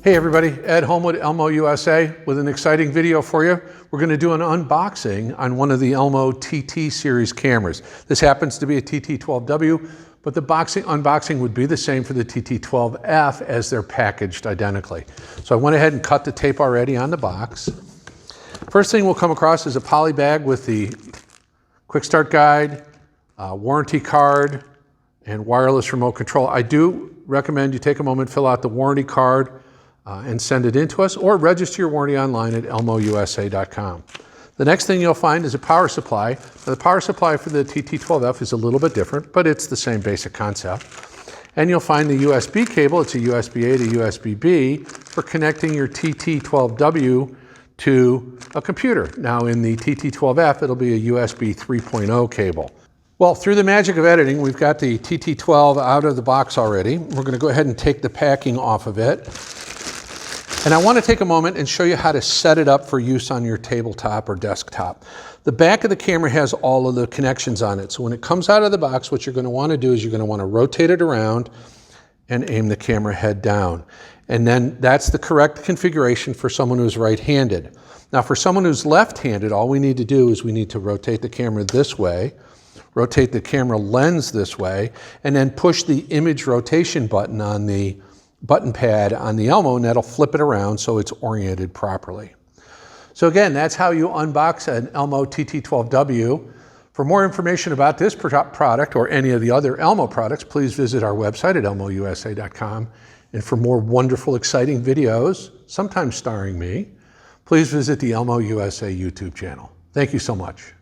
Hey everybody, Ed Homewood, ELMO USA, with an exciting video for you. We're going to do an unboxing on one of the ELMO TT series cameras. This happens to be a TT-12W, but the unboxing would be the same for the TT-12F as they're packaged identically. So I went ahead and cut the tape already on the box. First thing we'll come across is a poly bag with the quick start guide, warranty card, and wireless remote control. I do recommend you take a moment, fill out the warranty card, and send it in to us, or register your warranty online at elmousa.com. The next thing you'll find is a power supply. Now, the power supply for the TT-12F is a little bit different, but it's the same basic concept. And you'll find the USB cable. It's a USB-A to USB-B for connecting your TT-12W to a computer. Now in the TT-12F, it'll be a USB 3.0 cable. Well, through the magic of editing, we've got the TT-12 out of the box already. We're going to go ahead and take the packing off of it. And I want to take a moment and show you how to set it up for use on your tabletop or desktop. The back of the camera has all of the connections on it. So when it comes out of the box, what you're going to want to do is you're going to want to rotate it around and aim the camera head down. And then that's the correct configuration for someone who's right-handed. Now for someone who's left-handed, all we need to do is we need to rotate the camera this way, rotate the camera lens this way, and then push the image rotation button on the button pad on the ELMO, and that'll flip it around so it's oriented properly. So again, that's how you unbox an ELMO TT-12W. For more information about this product or any of the other ELMO products, please visit our website at elmousa.com. And for more wonderful, exciting videos, sometimes starring me, please visit the ELMO USA YouTube channel. Thank you so much.